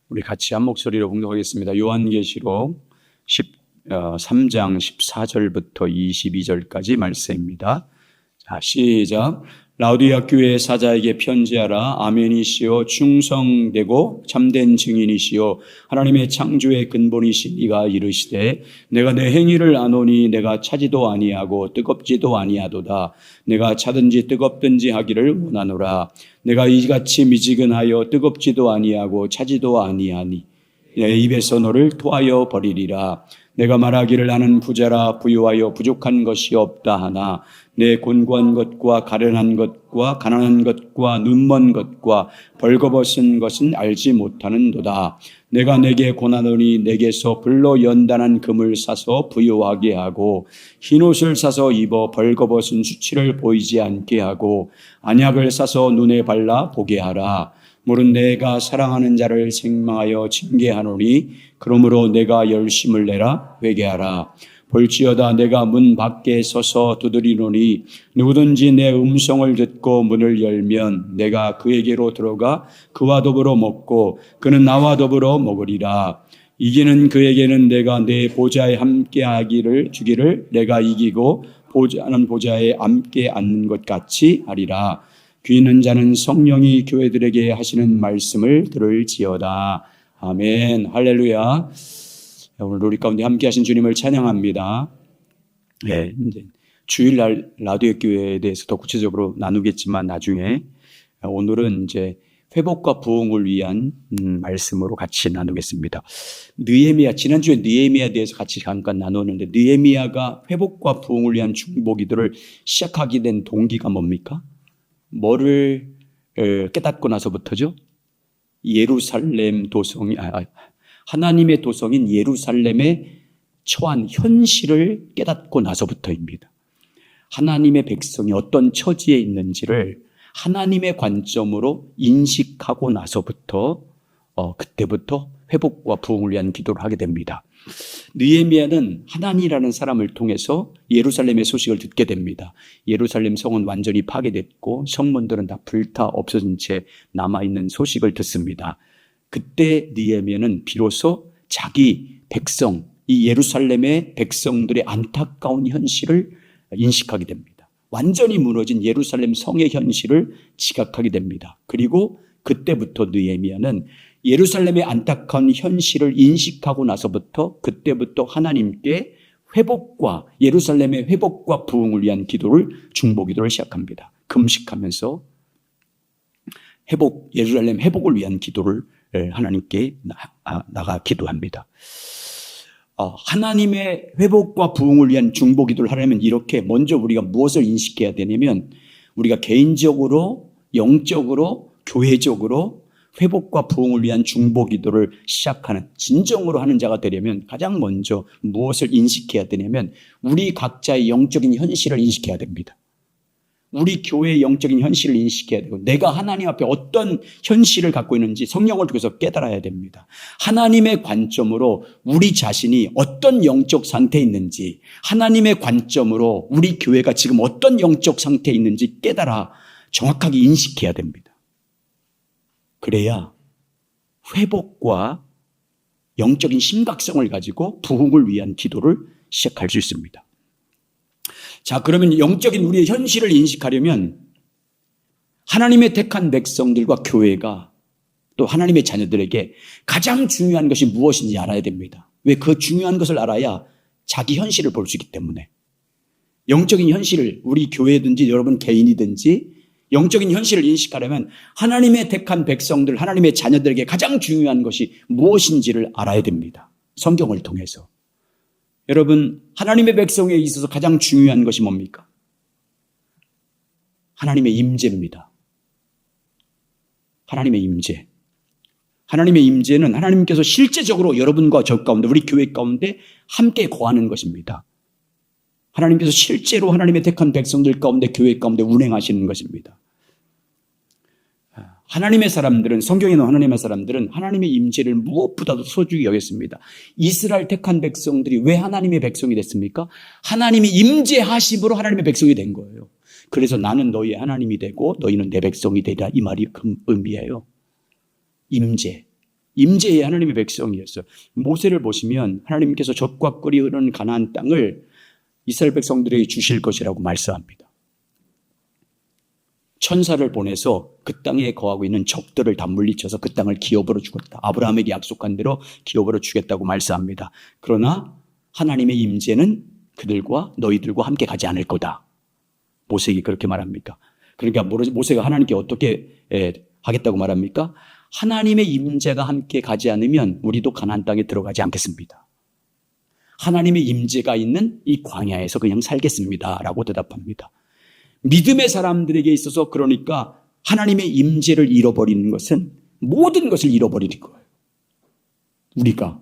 우리 같이 한 목소리로 봉독하겠습니다. 요한계시록 13장 14절부터 22절까지 말씀입니다. 자, 시작. 라우디아 교회 사자에게 편지하라. 아멘이시오. 충성되고 참된 증인이시오. 하나님의 창조의 근본이신 이가 이르시되 내가 내 행위를 아노니 내가 차지도 아니하고 뜨겁지도 아니하도다. 내가 차든지 뜨겁든지 하기를 원하노라. 내가 이같이 미지근하여 뜨겁지도 아니하고 차지도 아니하니 내 입에서 너를 토하여 버리리라. 내가 말하기를 나는 부자라 부유하여 부족한 것이 없다 하나 내 곤고한 것과 가련한 것과 가난한 것과 눈먼 것과 벌거벗은 것은 알지 못하는도다. 내가 내게 고나노니 내게서 불로 연단한 금을 사서 부유하게 하고 흰옷을 사서 입어 벌거벗은 수치를 보이지 않게 하고 안약을 사서 눈에 발라 보게 하라. 물은 내가 사랑하는 자를 책망하여 징계하노니 그러므로 내가 열심을 내라 회개하라. 볼지어다 내가 문 밖에 서서 두드리노니 누구든지 내 음성을 듣고 문을 열면 내가 그에게로 들어가 그와 더불어 먹고 그는 나와 더불어 먹으리라. 이기는 그에게는 내가 내 보좌에 함께 하기를 주기를 내가 이기고 보좌는 보좌에 함께 앉는 것 같이 하리라. 귀 있는 자는 성령이 교회들에게 하시는 말씀을 들을지어다. 아멘. 할렐루야. 오늘 우리 가운데 함께 하신 주님을 찬양합니다. 네, 이제 주일날 라디오 교회에 대해서 더 구체적으로 나누겠지만 나중에 오늘은 이제 회복과 부흥을 위한 말씀으로 같이 나누겠습니다. 느헤미야, 지난주에 느헤미야에 대해서 같이 잠깐 나누었는데 느헤미야가 회복과 부흥을 위한 중보기도를 시작하게 된 동기가 뭡니까? 뭐를 깨닫고 나서부터죠? 예루살렘 도성이 하나님의 도성인 예루살렘에 처한 현실을 깨닫고 나서부터입니다. 하나님의 백성이 어떤 처지에 있는지를 하나님의 관점으로 인식하고 나서부터 그때부터 회복과 부흥을 위한 기도를 하게 됩니다. 느헤미야는 하나니라는 사람을 통해서 예루살렘의 소식을 듣게 됩니다. 예루살렘 성은 완전히 파괴됐고 성문들은 다 불타 없어진 채 남아있는 소식을 듣습니다. 그때 느헤미야는 비로소 자기 백성, 이 예루살렘의 백성들의 안타까운 현실을 인식하게 됩니다. 완전히 무너진 예루살렘 성의 현실을 지각하게 됩니다. 그리고 그때부터 느헤미야는 예루살렘의 안타까운 현실을 인식하고 나서부터 그때부터 하나님께 회복과 예루살렘의 회복과 부흥을 위한 기도를 중보기도를 시작합니다. 금식하면서 예루살렘 회복을 위한 기도를 하나님께 나가 기도합니다. 하나님의 회복과 부흥을 위한 중보기도를 하려면 이렇게 먼저 우리가 무엇을 인식해야 되냐면 우리가 개인적으로 영적으로 교회적으로 회복과 부흥을 위한 중보기도를 시작하는 진정으로 하는 자가 되려면 가장 먼저 무엇을 인식해야 되냐면 우리 각자의 영적인 현실을 인식해야 됩니다. 우리 교회의 영적인 현실을 인식해야 되고 내가 하나님 앞에 어떤 현실을 갖고 있는지 성령을 통해서 깨달아야 됩니다. 하나님의 관점으로 우리 자신이 어떤 영적 상태에 있는지 하나님의 관점으로 우리 교회가 지금 어떤 영적 상태에 있는지 깨달아 정확하게 인식해야 됩니다. 그래야 회복과 영적인 심각성을 가지고 부흥을 위한 기도를 시작할 수 있습니다. 자, 그러면 영적인 우리의 현실을 인식하려면 하나님의 택한 백성들과 교회가 또 하나님의 자녀들에게 가장 중요한 것이 무엇인지 알아야 됩니다. 왜? 그 중요한 것을 알아야 자기 현실을 볼 수 있기 때문에. 영적인 현실을 우리 교회든지 여러분 개인이든지 영적인 현실을 인식하려면 하나님의 택한 백성들, 하나님의 자녀들에게 가장 중요한 것이 무엇인지를 알아야 됩니다. 성경을 통해서. 여러분, 하나님의 백성에 있어서 가장 중요한 것이 뭡니까? 하나님의 임재입니다. 하나님의 임재. 하나님의 임재는 하나님께서 실제적으로 여러분과 저 가운데, 우리 교회 가운데 함께 거하는 것입니다. 하나님께서 실제로 하나님의 택한 백성들 가운데 교회 가운데 운행하시는 것입니다. 하나님의 사람들은 성경에 나온 하나님의 사람들은 하나님의 임재를 무엇보다도 소중히 여겼습니다. 이스라엘 택한 백성들이 왜 하나님의 백성이 됐습니까? 하나님이 임재하심으로 하나님의 백성이 된 거예요. 그래서 나는 너희의 하나님이 되고 너희는 내 백성이 되리라 이 말이 그 의미예요. 임재. 임재의 하나님의 백성이었어요. 모세를 보시면 하나님께서 젖과 꿀이 흐르는 가나안 땅을 이스라엘 백성들에게 주실 것이라고 말씀합니다. 천사를 보내서 그 땅에 거하고 있는 적들을 다 물리쳐서 그 땅을 기업으로 주겠다. 아브라함에게 약속한 대로 기업으로 주겠다고 말씀합니다. 그러나 하나님의 임재는 그들과 너희들과 함께 가지 않을 거다. 모세에게 그렇게 말합니다. 그러니까 모세가 하나님께 어떻게 하겠다고 말합니까? 하나님의 임재가 함께 가지 않으면 우리도 가나안 땅에 들어가지 않겠습니다. 하나님의 임재가 있는 이 광야에서 그냥 살겠습니다. 라고 대답합니다. 믿음의 사람들에게 있어서 그러니까 하나님의 임재를 잃어버리는 것은 모든 것을 잃어버리는 거예요. 우리가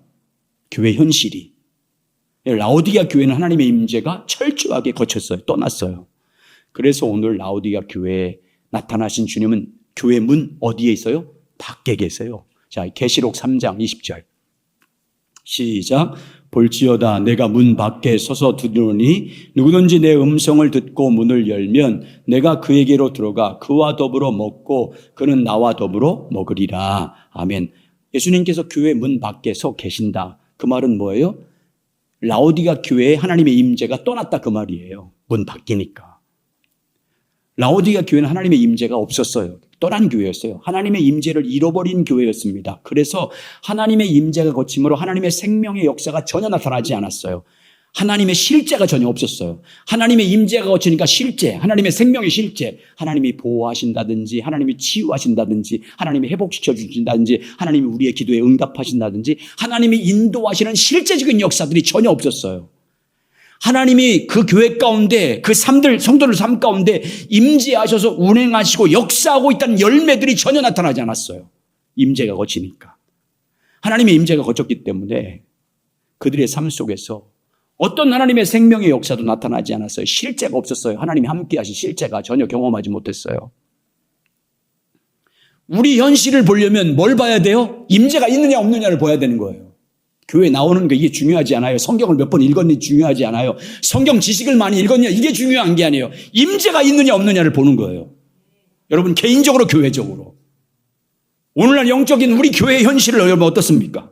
교회 현실이 라오디게아 교회는 하나님의 임재가 철저하게 거쳤어요. 떠났어요. 그래서 오늘 라오디게아 교회에 나타나신 주님은 교회 문 어디에 있어요? 밖에 계세요. 자, 계시록 3장 20절 시작. 볼지어다 내가 문 밖에 서서 두드리니 누구든지 내 음성을 듣고 문을 열면 내가 그에게로 들어가 그와 더불어 먹고 그는 나와 더불어 먹으리라. 아멘. 예수님께서 교회 문 밖에 서 계신다. 그 말은 뭐예요? 라오디게아 교회에 하나님의 임재가 떠났다 그 말이에요. 문 밖이니까. 라오디게아 교회는 하나님의 임재가 없었어요. 떠난 교회였어요. 하나님의 임재를 잃어버린 교회였습니다. 그래서 하나님의 임재가 거침으로 하나님의 생명의 역사가 전혀 나타나지 않았어요. 하나님의 실제가 전혀 없었어요. 하나님의 임재가 거치니까 실제, 하나님의 생명의 실제, 하나님이 보호하신다든지 하나님이 치유하신다든지 하나님이 회복시켜 주신다든지 하나님이 우리의 기도에 응답하신다든지 하나님이 인도하시는 실제적인 역사들이 전혀 없었어요. 하나님이 그 교회 가운데 그 성도들 삶 가운데 임재하셔서 운행하시고 역사하고 있다는 열매들이 전혀 나타나지 않았어요. 임재가 거치니까. 하나님의 임재가 거쳤기 때문에 그들의 삶 속에서 어떤 하나님의 생명의 역사도 나타나지 않았어요. 실제가 없었어요. 하나님이 함께 하신 실제가 전혀 경험하지 못했어요. 우리 현실을 보려면 뭘 봐야 돼요? 임재가 있느냐 없느냐를 봐야 되는 거예요. 교회 나오는 거 이게 중요하지 않아요. 성경을 몇 번 읽었는지 중요하지 않아요. 성경 지식을 많이 읽었냐 이게 중요한 게 아니에요. 임재가 있느냐 없느냐를 보는 거예요. 여러분 개인적으로 교회적으로. 오늘날 영적인 우리 교회의 현실을 여러분 어떻습니까?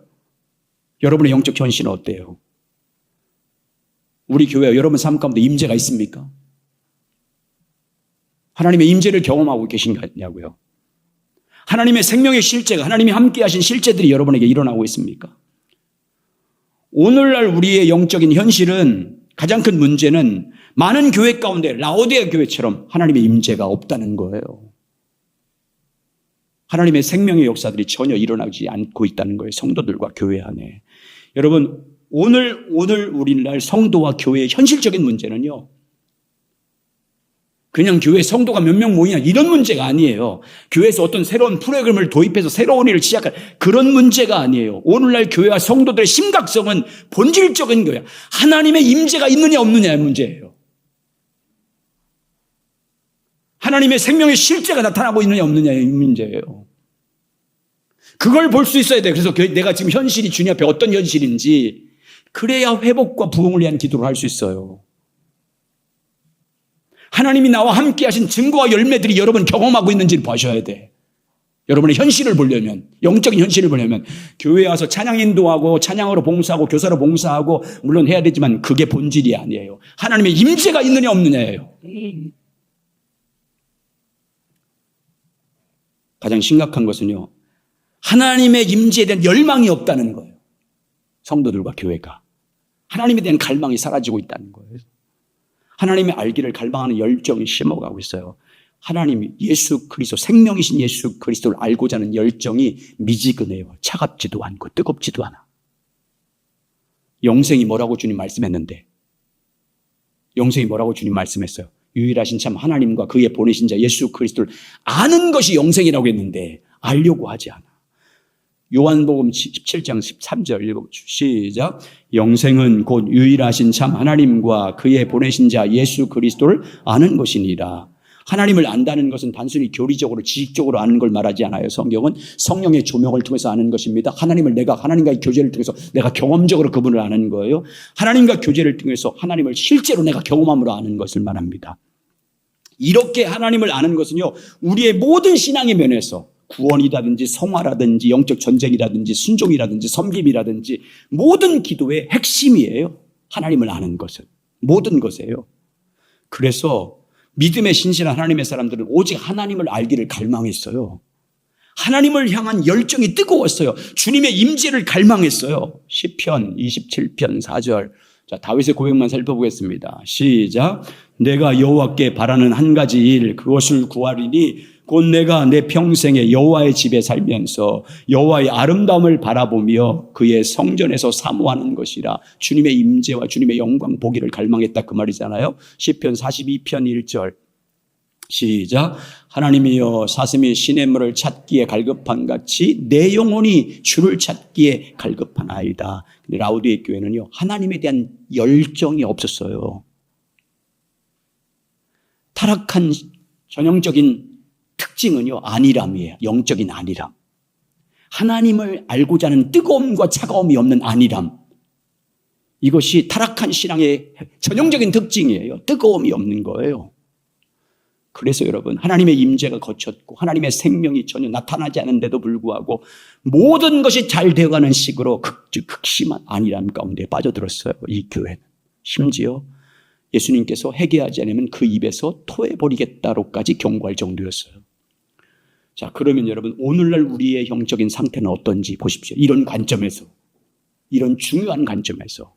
여러분의 영적 현실은 어때요? 우리 교회 여러분 삶 가운데 임재가 있습니까? 하나님의 임재를 경험하고 계신가냐고요. 하나님의 생명의 실제가 하나님이 함께 하신 실제들이 여러분에게 일어나고 있습니까? 오늘날 우리의 영적인 현실은 가장 큰 문제는 많은 교회 가운데 라오디게아 교회처럼 하나님의 임재가 없다는 거예요. 하나님의 생명의 역사들이 전혀 일어나지 않고 있다는 거예요. 성도들과 교회 안에. 여러분 오늘 우리날 성도와 교회의 현실적인 문제는요. 그냥 교회 성도가 몇 명 모이냐 이런 문제가 아니에요. 교회에서 어떤 새로운 프로그램을 도입해서 새로운 일을 시작할 그런 문제가 아니에요. 오늘날 교회와 성도들의 심각성은 본질적인 거예요. 하나님의 임재가 있느냐 없느냐의 문제예요. 하나님의 생명의 실제가 나타나고 있느냐 없느냐의 문제예요. 그걸 볼 수 있어야 돼요. 그래서 내가 지금 현실이 주님 앞에 어떤 현실인지 그래야 회복과 부흥을 위한 기도를 할 수 있어요. 하나님이 나와 함께 하신 증거와 열매들이 여러분 경험하고 있는지를 보셔야 돼. 여러분의 현실을 보려면, 영적인 현실을 보려면 교회에 와서 찬양 인도하고 찬양으로 봉사하고 교사로 봉사하고 물론 해야 되지만 그게 본질이 아니에요. 하나님의 임재가 있느냐 없느냐예요. 가장 심각한 것은요. 하나님의 임재에 대한 열망이 없다는 거예요. 성도들과 교회가. 하나님에 대한 갈망이 사라지고 있다는 거예요. 하나님의 알기를 갈망하는 열정이 심어가고 있어요. 하나님이 예수 그리스도 생명이신 예수 그리스도를 알고자 하는 열정이 미지근해요. 차갑지도 않고 뜨겁지도 않아. 영생이 뭐라고 주님 말씀했는데 영생이 뭐라고 주님 말씀했어요. 유일하신 참 하나님과 그의 보내신 자 예수 그리스도를 아는 것이 영생이라고 했는데 알려고 하지 않아. 요한복음 17장 13절 읽어보시죠. 시작. 영생은 곧 유일하신 참 하나님과 그의 보내신 자 예수 그리스도를 아는 것이니라. 하나님을 안다는 것은 단순히 교리적으로 지식적으로 아는 걸 말하지 않아요. 성경은 성령의 조명을 통해서 아는 것입니다. 하나님과의 교제를 통해서 내가 경험적으로 그분을 아는 거예요. 하나님과 교제를 통해서 하나님을 실제로 내가 경험함으로 아는 것을 말합니다. 이렇게 하나님을 아는 것은요, 우리의 모든 신앙의 면에서 구원이라든지 성화라든지 영적 전쟁이라든지 순종이라든지 섬김이라든지 모든 기도의 핵심이에요. 하나님을 아는 것은 모든 것이에요. 그래서 믿음에 신실한 하나님의 사람들은 오직 하나님을 알기를 갈망했어요. 하나님을 향한 열정이 뜨거웠어요. 주님의 임재를 갈망했어요. 시편 27편 4절. 자, 다윗의 고백만 살펴보겠습니다. 시작. 내가 여호와께 바라는 한 가지 일, 그것을 구하리니 곧 내가 내 평생에 여호와의 집에 살면서 여호와의 아름다움을 바라보며 그의 성전에서 사모하는 것이라. 주님의 임재와 주님의 영광 보기를 갈망했다, 그 말이잖아요. 시편 42편 1절. 시작. 하나님이여 사슴이 시냇물을 찾기에 갈급한 같이 내 영혼이 주를 찾기에 갈급하나이다. 근데 라우디에 교회는요, 하나님에 대한 열정이 없었어요. 타락한 전형적인 특징은요, 안일함이에요. 영적인 안일함. 하나님을 알고자 하는 뜨거움과 차가움이 없는 안일함. 이것이 타락한 신앙의 전형적인 특징이에요. 뜨거움이 없는 거예요. 그래서 여러분, 하나님의 임재가 거쳤고 하나님의 생명이 전혀 나타나지 않은데도 불구하고 모든 것이 잘 되어가는 식으로 극심한 안일함 가운데 빠져들었어요, 이 교회는. 심지어 예수님께서 회개하지 않으면 그 입에서 토해버리겠다로까지 경고할 정도였어요. 자, 그러면 여러분, 오늘날 우리의 영적인 상태는 어떤지 보십시오. 이런 관점에서, 이런 중요한 관점에서,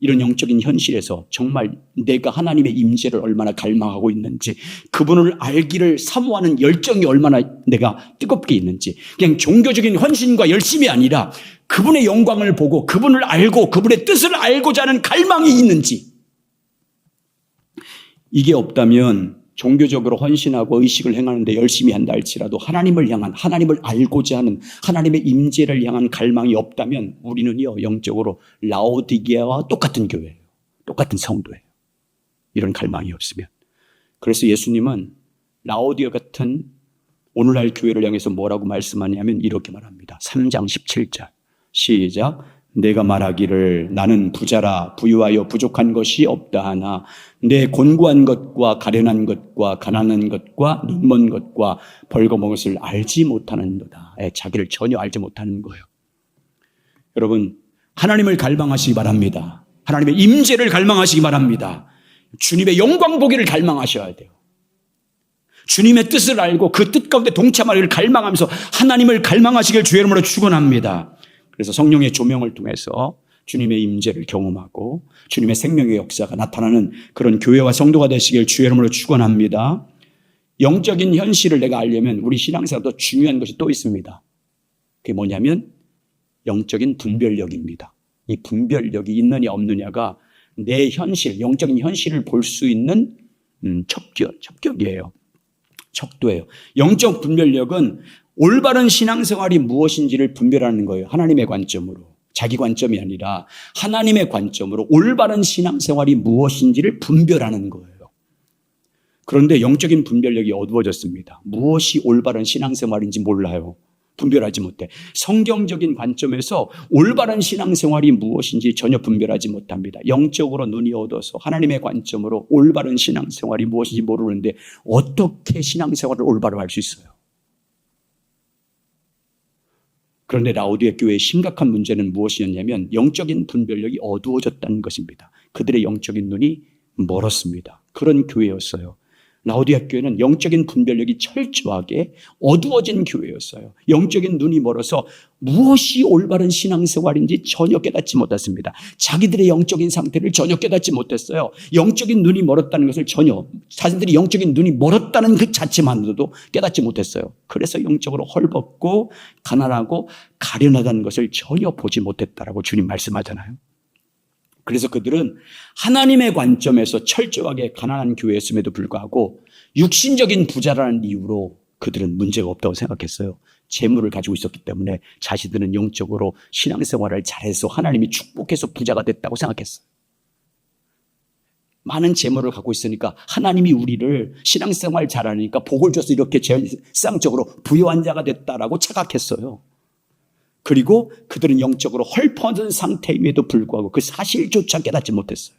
이런 영적인 현실에서 정말 내가 하나님의 임재를 얼마나 갈망하고 있는지, 그분을 알기를 사모하는 열정이 얼마나 내가 뜨겁게 있는지, 그냥 종교적인 헌신과 열심이 아니라 그분의 영광을 보고 그분을 알고 그분의 뜻을 알고자 하는 갈망이 있는지, 이게 없다면 종교적으로 헌신하고 의식을 행하는데 열심히 한다 할지라도 하나님을 향한, 하나님을 알고자 하는 하나님의 임재를 향한 갈망이 없다면 우리는요, 영적으로 라오디게아와 똑같은 교회예요. 똑같은 성도예요. 이런 갈망이 없으면. 그래서 예수님은 라오디게 같은 오늘날 교회를 향해서 뭐라고 말씀하냐면 이렇게 말합니다. 3장 17절 시작. 내가 말하기를 나는 부자라 부유하여 부족한 것이 없다 하나 내 곤고한 것과 가련한 것과 가난한 것과 눈먼 것과 벌거벗은 것을 알지 못하는도다. 자기를 전혀 알지 못하는 거예요. 여러분, 하나님을 갈망하시기 바랍니다. 하나님의 임재를 갈망하시기 바랍니다. 주님의 영광 보기를 갈망하셔야 돼요. 주님의 뜻을 알고 그 뜻 가운데 동참하기를 갈망하면서 하나님을 갈망하시길 주의 이름으로 축원합니다. 그래서 성령의 조명을 통해서 주님의 임재를 경험하고 주님의 생명의 역사가 나타나는 그런 교회와 성도가 되시길 주의 이름으로 축원합니다. 영적인 현실을 내가 알려면 우리 신앙생활도 중요한 것이 또 있습니다. 그게 뭐냐면 영적인 분별력입니다. 이 분별력이 있느냐 없느냐가 내 현실, 영적인 현실을 볼 수 있는 척도예요. 영적 분별력은 올바른 신앙생활이 무엇인지를 분별하는 거예요. 하나님의 관점으로. 자기 관점이 아니라 하나님의 관점으로 올바른 신앙생활이 무엇인지를 분별하는 거예요. 그런데 영적인 분별력이 어두워졌습니다. 무엇이 올바른 신앙생활인지 몰라요. 분별하지 못해. 성경적인 관점에서 올바른 신앙생활이 무엇인지 전혀 분별하지 못합니다. 영적으로 눈이 어두워서 하나님의 관점으로 올바른 신앙생활이 무엇인지 모르는데 어떻게 신앙생활을 올바로 할 수 있어요? 그런데 라오디게 교회의 심각한 문제는 무엇이었냐면 영적인 분별력이 어두워졌다는 것입니다. 그들의 영적인 눈이 멀었습니다. 그런 교회였어요. 라오디게 교회는 영적인 분별력이 철저하게 어두워진 교회였어요. 영적인 눈이 멀어서 무엇이 올바른 신앙생활인지 전혀 깨닫지 못했습니다. 자기들의 영적인 상태를 전혀 깨닫지 못했어요. 영적인 눈이 멀었다는 것을 전혀, 자신들이 영적인 눈이 멀었다는 그 자체만으로도 깨닫지 못했어요. 그래서 영적으로 헐벗고 가난하고 가련하다는 것을 전혀 보지 못했다라고 주님 말씀하잖아요. 그래서 그들은 하나님의 관점에서 철저하게 가난한 교회였음에도 불구하고 육신적인 부자라는 이유로 그들은 문제가 없다고 생각했어요. 재물을 가지고 있었기 때문에 자신들은 영적으로 신앙생활을 잘해서 하나님이 축복해서 부자가 됐다고 생각했어요. 많은 재물을 갖고 있으니까 하나님이 우리를 신앙생활 잘하니까 복을 줘서 이렇게 세상적으로 부유한 자가 됐다라고 착각했어요. 그리고 그들은 영적으로 헐벗은 상태임에도 불구하고 그 사실조차 깨닫지 못했어요.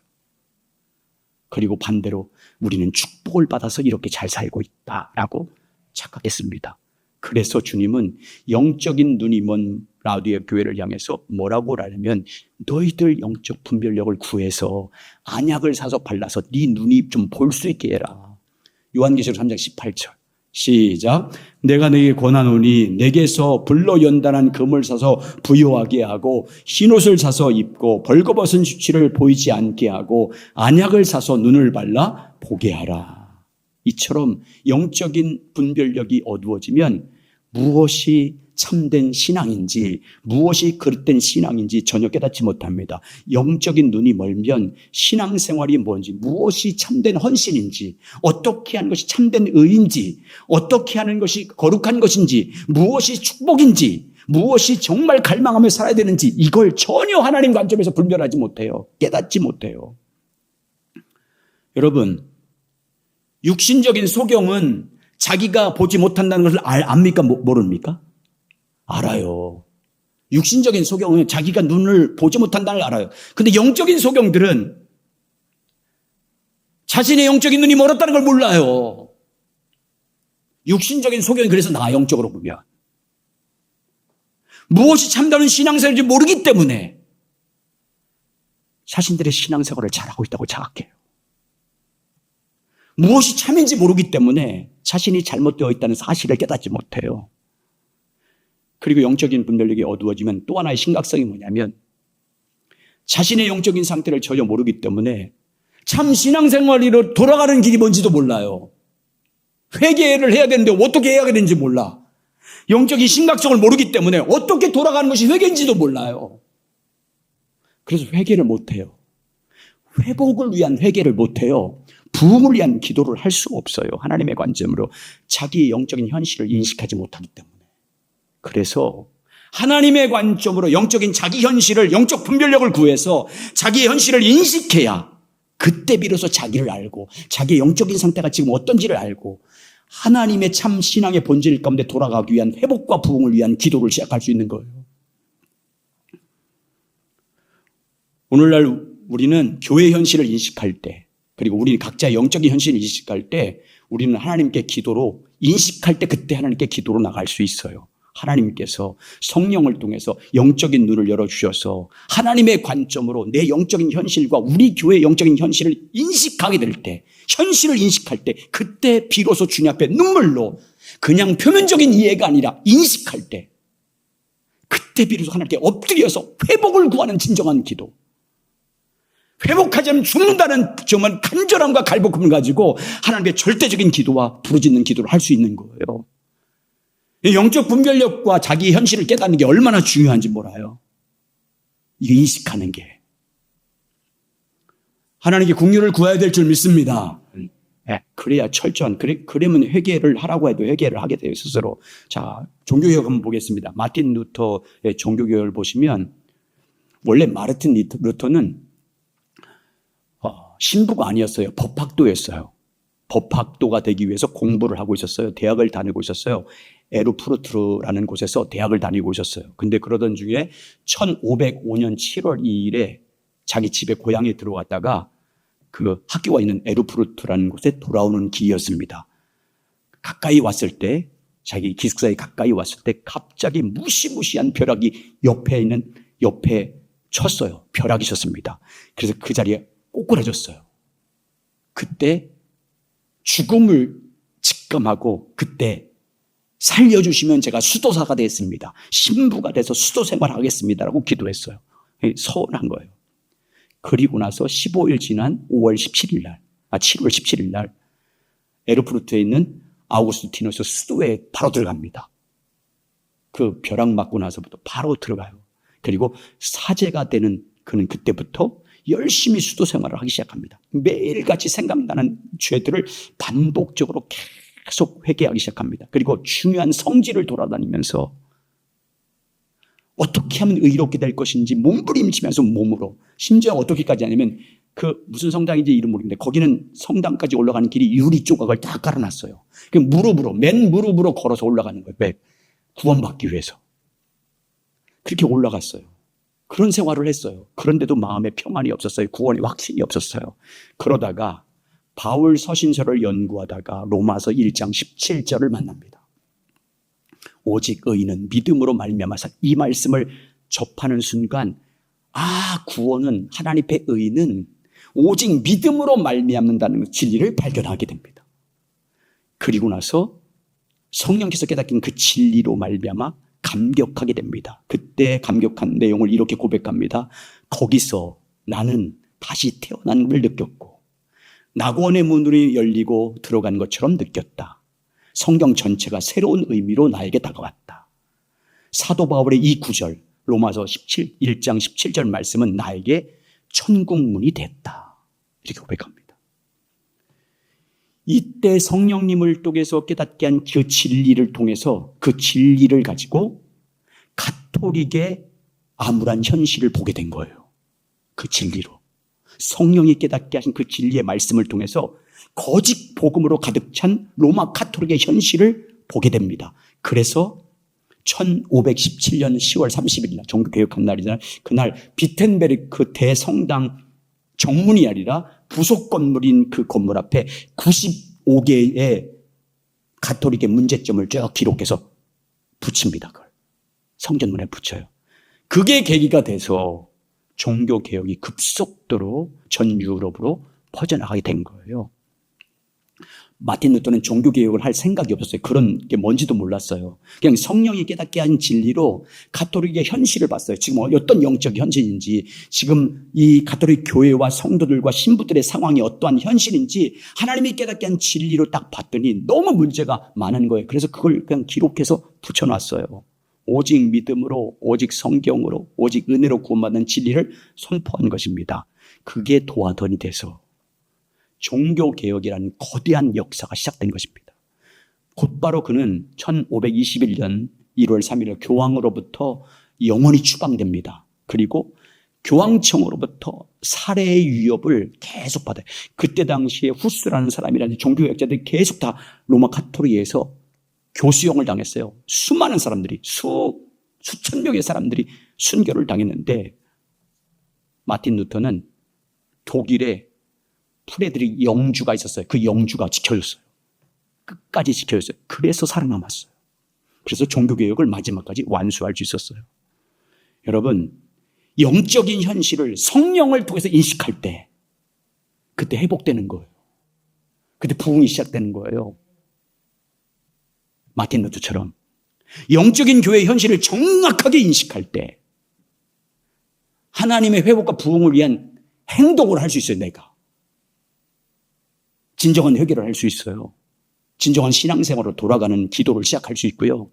그리고 반대로 우리는 축복을 받아서 이렇게 잘 살고 있다라고 착각했습니다. 그래서 주님은 영적인 눈이 먼 라우디아 교회를 향해서 뭐라고 하냐면 너희들 영적 분별력을 구해서 안약을 사서 발라서 네 눈이 좀 볼 수 있게 해라. 요한계시록 3장 18절 시작. 내가 너에게 권하노니 내게서 불로 연단한 금을 사서 부요하게 하고 흰옷을 사서 입고 벌거벗은 수치를 보이지 않게 하고 안약을 사서 눈을 발라 보게 하라. 이처럼 영적인 분별력이 어두워지면 무엇이 참된 신앙인지 무엇이 그릇된 신앙인지 전혀 깨닫지 못합니다. 영적인 눈이 멀면 신앙생활이 뭔지 무엇이 참된 헌신인지 어떻게 하는 것이 참된 의인지 어떻게 하는 것이 거룩한 것인지 무엇이 축복인지 무엇이 정말 갈망하며 살아야 되는지 이걸 전혀 하나님 관점에서 분별하지 못해요. 깨닫지 못해요. 여러분 육신적인 소경은 자기가 보지 못한다는 것을 압니까? 모릅니까? 알아요. 육신적인 소경은 자기가 눈을 보지 못한다는 걸 알아요. 근데 영적인 소경들은 자신의 영적인 눈이 멀었다는 걸 몰라요. 육신적인 소경이 그래서 나아 영적으로 보면. 무엇이 참다운 신앙생활인지 모르기 때문에 자신들의 신앙생활을 잘하고 있다고 자각해요. 무엇이 참인지 모르기 때문에 자신이 잘못되어 있다는 사실을 깨닫지 못해요. 그리고 영적인 분별력이 어두워지면 또 하나의 심각성이 뭐냐면 자신의 영적인 상태를 전혀 모르기 때문에 참 신앙생활로 돌아가는 길이 뭔지도 몰라요. 회개를 해야 되는데 어떻게 해야 되는지 몰라. 영적인 심각성을 모르기 때문에 어떻게 돌아가는 것이 회개인지도 몰라요. 그래서 회개를 못해요. 회복을 위한 회개를 못해요. 부흥을 위한 기도를 할 수가 없어요. 하나님의 관점으로 자기의 영적인 현실을 인식하지 못하기 때문에. 그래서 하나님의 관점으로 영적인 자기 현실을 영적 분별력을 구해서 자기의 현실을 인식해야 그때 비로소 자기를 알고 자기의 영적인 상태가 지금 어떤지를 알고 하나님의 참 신앙의 본질 가운데 돌아가기 위한 회복과 부흥을 위한 기도를 시작할 수 있는 거예요. 오늘날 우리는 교회 현실을 인식할 때 그리고 우리 각자의 영적인 현실을 인식할 때 우리는 하나님께 기도로 인식할 때 그때 하나님께 기도로 나갈 수 있어요. 하나님께서 성령을 통해서 영적인 눈을 열어주셔서 하나님의 관점으로 내 영적인 현실과 우리 교회의 영적인 현실을 인식하게 될 때, 현실을 인식할 때 그때 비로소 주님 앞에 눈물로 그냥 표면적인 이해가 아니라 인식할 때 그때 비로소 하나님께 엎드려서 회복을 구하는 진정한 기도, 회복하지 않으면 죽는다는 정말 간절함과 갈급함을 가지고 하나님께 절대적인 기도와 부르짖는 기도를 할 수 있는 거예요. 영적 분별력과 자기 현실을 깨닫는 게 얼마나 중요한지 몰라요. 이게 인식하는 게. 하나님께 긍휼을 구해야 될 줄 믿습니다. 그래야 철저한, 그러면 회개를 하라고 해도 회개를 하게 돼요, 스스로. 자, 종교개혁 한번 보겠습니다. 마틴 루터의 종교개혁을 보시면, 원래 마르틴 루터는 신부가 아니었어요. 법학도였어요. 법학도가 되기 위해서 공부를 하고 있었어요. 대학을 다니고 있었어요. 에르푸르트라는 곳에서 대학을 다니고 있었어요. 근데 그러던 중에 1505년 7월 2일에 자기 집에 고향에 들어갔다가 그 학교가 있는 에르푸르트라는 곳에 돌아오는 길이었습니다. 가까이 왔을 때, 자기 기숙사에 가까이 왔을 때 갑자기 무시무시한 벼락이 옆에 쳤어요. 벼락이 쳤습니다. 그래서 그 자리에 꼬꾸라졌어요. 그때 죽음을 직감하고 그때 살려주시면 제가 수도사가 됐습니다. 신부가 돼서 수도 생활하겠습니다라고 기도했어요. 서운한 거예요. 그리고 나서 15일 지난 7월 17일 날 에르푸르트에 있는 아우구스티누스 수도에 바로 들어갑니다. 그 벼락 맞고 나서부터 바로 들어가요. 그리고 사제가 되는 그는 그때부터 열심히 수도 생활을 하기 시작합니다. 매일같이 생각나는 죄들을 반복적으로 계속 회개하기 시작합니다. 그리고 중요한 성지를 돌아다니면서 어떻게 하면 의롭게 될 것인지 몸부림치면서 몸으로, 심지어 어떻게까지 하냐면 그 무슨 성당인지 이름 모르겠는데 거기는 성당까지 올라가는 길이 유리 조각을 다 깔아놨어요. 그 맨 무릎으로 걸어서 올라가는 거예요. 왜? 구원받기 위해서. 그렇게 올라갔어요. 그런 생활을 했어요. 그런데도 마음에 평안이 없었어요. 구원의 확신이 없었어요. 그러다가 바울 서신서를 연구하다가 로마서 1장 17절을 만납니다. 오직 의인은 믿음으로 말미암아서 이 말씀을 접하는 순간 구원은 하나님의 의인은 오직 믿음으로 말미암는다는 진리를 발견하게 됩니다. 그리고 나서 성령께서 깨닫긴 그 진리로 말미암아 감격하게 됩니다. 그때 감격한 내용을 이렇게 고백합니다. 거기서 나는 다시 태어난 걸 느꼈고 낙원의 문이 열리고 들어간 것처럼 느꼈다. 성경 전체가 새로운 의미로 나에게 다가왔다. 사도 바울의 이 구절 로마서 1장 17절 말씀은 나에게 천국문이 됐다. 이렇게 고백합니다. 이때 성령님을 통해서 깨닫게 한 그 진리를 통해서 그 진리를 가지고 가톨릭의 암울한 현실을 보게 된 거예요. 그 진리로. 성령이 깨닫게 하신 그 진리의 말씀을 통해서 거짓 복음으로 가득 찬 로마 가톨릭의 현실을 보게 됩니다. 그래서 1517년 10월 30일 날 종교개혁한 날이잖아요. 그날 비텐베르크 대성당 정문이 아니라 부속 건물인 그 건물 앞에 95개의 가톨릭의 문제점을 쭉 기록해서 붙입니다. 그걸 성전문에 붙여요. 그게 계기가 돼서 종교개혁이 급속도로 전 유럽으로 퍼져나가게 된 거예요. 마틴 루터는 종교개혁을 할 생각이 없었어요. 그런 게 뭔지도 몰랐어요. 그냥 성령이 깨닫게 한 진리로 가톨릭의 현실을 봤어요. 지금 어떤 영적 현실인지, 지금 이 가톨릭 교회와 성도들과 신부들의 상황이 어떠한 현실인지 하나님이 깨닫게 한 진리로 딱 봤더니 너무 문제가 많은 거예요. 그래서 그걸 그냥 기록해서 붙여놨어요. 오직 믿음으로, 오직 성경으로, 오직 은혜로 구원받는 진리를 선포한 것입니다. 그게 도화선이 돼서 종교개혁이라는 거대한 역사가 시작된 것입니다. 곧바로 그는 1521년 1월 3일 교황으로부터 영원히 추방됩니다. 그리고 교황청으로부터 살해의 위협을 계속 받아요. 그때 당시에 후스라는 사람이라는 종교개혁자들이 계속 다 로마 가톨릭에서 교수형을 당했어요. 수많은 사람들이, 수천 명의 사람들이 순교를 당했는데 마틴 루터는 독일에 프레드릭 영주가 있었어요. 그 영주가 지켜줬어요. 끝까지 지켜줬어요. 그래서 살아남았어요. 그래서 종교개혁을 마지막까지 완수할 수 있었어요. 여러분, 영적인 현실을 성령을 통해서 인식할 때 그때 회복되는 거예요. 그때 부흥이 시작되는 거예요. 마틴 루터처럼 영적인 교회의 현실을 정확하게 인식할 때 하나님의 회복과 부흥을 위한 행동을 할 수 있어요. 내가 진정한 회개를 할 수 있어요. 진정한 신앙생활로 돌아가는 기도를 시작할 수 있고요.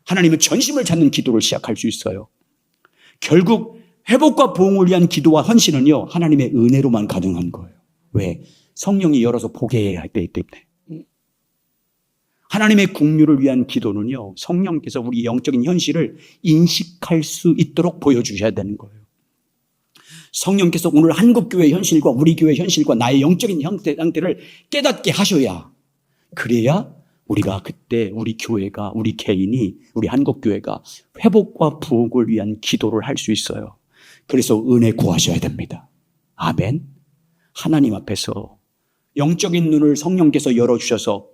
하나님의 전심을 찾는 기도를 시작할 수 있어요. 결국 회복과 부흥을 위한 기도와 헌신은요, 하나님의 은혜로만 가능한 거예요. 왜? 성령이 열어서 보게 해야 되기 때문에. 하나님의 국류를 위한 기도는요, 성령께서 우리 영적인 현실을 인식할 수 있도록 보여주셔야 되는 거예요. 성령께서 오늘 한국교회 현실과 우리 교회 현실과 나의 영적인 상태를 깨닫게 하셔야, 그래야 우리가 그때 우리 교회가, 우리 개인이, 우리 한국교회가 회복과 부흥을 위한 기도를 할 수 있어요. 그래서 은혜 구하셔야 됩니다. 아멘. 하나님 앞에서 영적인 눈을 성령께서 열어주셔서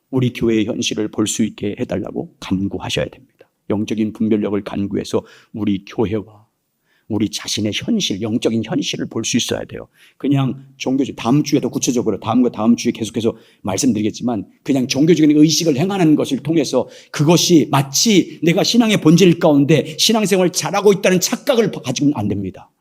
우리 교회의 현실을 볼 수 있게 해달라고 간구하셔야 됩니다. 영적인 분별력을 간구해서 우리 교회와 우리 자신의 현실, 영적인 현실을 볼 수 있어야 돼요. 그냥 종교적, 다음 주에도 구체적으로 다음 주에 계속해서 말씀드리겠지만 그냥 종교적인 의식을 행하는 것을 통해서 그것이 마치 내가 신앙의 본질 가운데 신앙생활을 잘하고 있다는 착각을 가지고는 안 됩니다.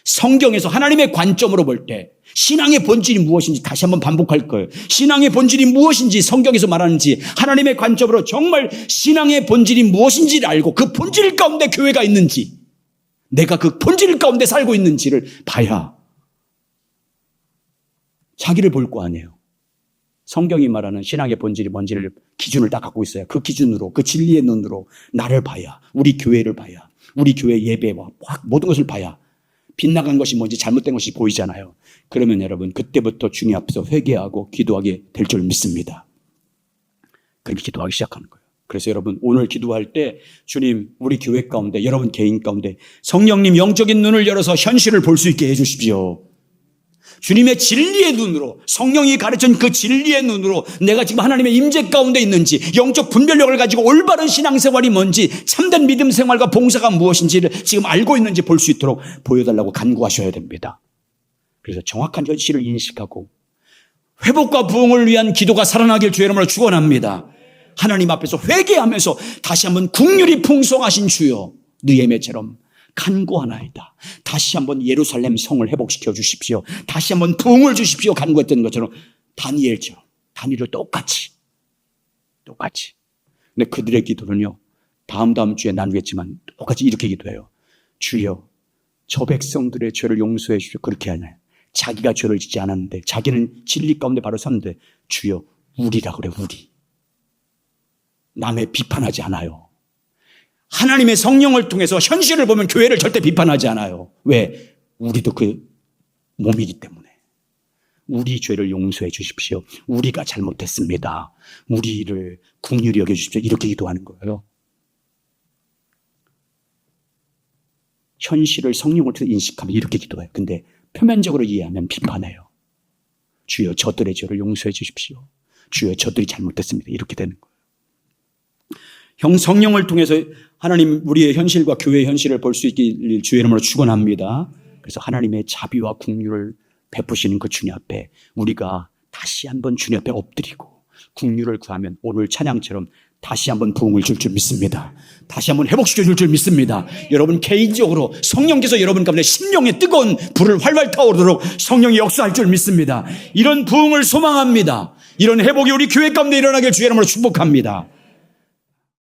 성경에서 하나님의 관점으로 볼 때 신앙의 본질이 무엇인지 다시 한번 반복할 거예요. 신앙의 본질이 무엇인지 성경에서 말하는지 하나님의 관점으로 정말 신앙의 본질이 무엇인지를 알고 그 본질 가운데 교회가 있는지 내가 그 본질 가운데 살고 있는지를 봐야 자기를 볼 거 아니에요. 성경이 말하는 신앙의 본질이 뭔지를 기준을 딱 갖고 있어요. 그 기준으로, 그 진리의 눈으로 나를 봐야, 우리 교회를 봐야, 우리 교회 예배와 모든 것을 봐야 빗나간 것이 뭔지 잘못된 것이 보이잖아요. 그러면 여러분 그때부터 주님 앞에서 회개하고 기도하게 될 줄 믿습니다. 그렇게 기도하기 시작하는 거예요. 그래서 여러분 오늘 기도할 때 주님 우리 교회 가운데 여러분 개인 가운데 성령님 영적인 눈을 열어서 현실을 볼 수 있게 해 주십시오. 주님의 진리의 눈으로, 성령이 가르친 그 진리의 눈으로 내가 지금 하나님의 임재 가운데 있는지, 영적 분별력을 가지고 올바른 신앙생활이 뭔지, 참된 믿음 생활과 봉사가 무엇인지를 지금 알고 있는지 볼 수 있도록 보여달라고 간구하셔야 됩니다. 그래서 정확한 현실을 인식하고 회복과 부흥을 위한 기도가 살아나길 주의 이름으로 축원합니다. 하나님 앞에서 회개하면서 다시 한번 국률이 풍성하신 주여, 느헤미야처럼 간구하나이다. 다시 한번 예루살렘 성을 회복시켜 주십시오. 다시 한번 부흥을 주십시오. 간구했던 것처럼 다니엘처럼, 다니엘을 똑같이. 근데 그들의 기도는요, 다음 주에 나누겠지만 똑같이 이렇게 기도해요. 주여, 저 백성들의 죄를 용서해 주십시오. 그렇게 하나요? 자기가 죄를 짓지 않았는데, 자기는 진리 가운데 바로 섰는데, 주여, 우리라 그래, 우리. 남의 비판하지 않아요. 하나님의 성령을 통해서 현실을 보면 교회를 절대 비판하지 않아요. 왜? 우리도 그 몸이기 때문에. 우리 죄를 용서해 주십시오. 우리가 잘못했습니다. 우리를 긍휼히 여겨 주십시오. 이렇게 기도하는 거예요. 현실을 성령을 통해 인식하면 이렇게 기도해요. 근데 표면적으로 이해하면 비판해요. 주여, 저들의 죄를 용서해 주십시오. 주여, 저들이 잘못했습니다. 이렇게 되는 거예요. 성령을 통해서 하나님 우리의 현실과 교회의 현실을 볼 수 있길 주의 이름으로 축원합니다. 그래서 하나님의 자비와 긍휼을 베푸시는 그 주님 앞에 우리가 다시 한번 주님 앞에 엎드리고 긍휼을 구하면 오늘 찬양처럼 다시 한번 부흥을 줄 믿습니다. 다시 한번 회복시켜 줄 믿습니다. 여러분 개인적으로 성령께서 여러분 가운데 심령의 뜨거운 불을 활활 타오르도록 성령이 역사할 줄 믿습니다. 이런 부흥을 소망합니다. 이런 회복이 우리 교회 가운데 일어나길 주의 이름으로 축복합니다.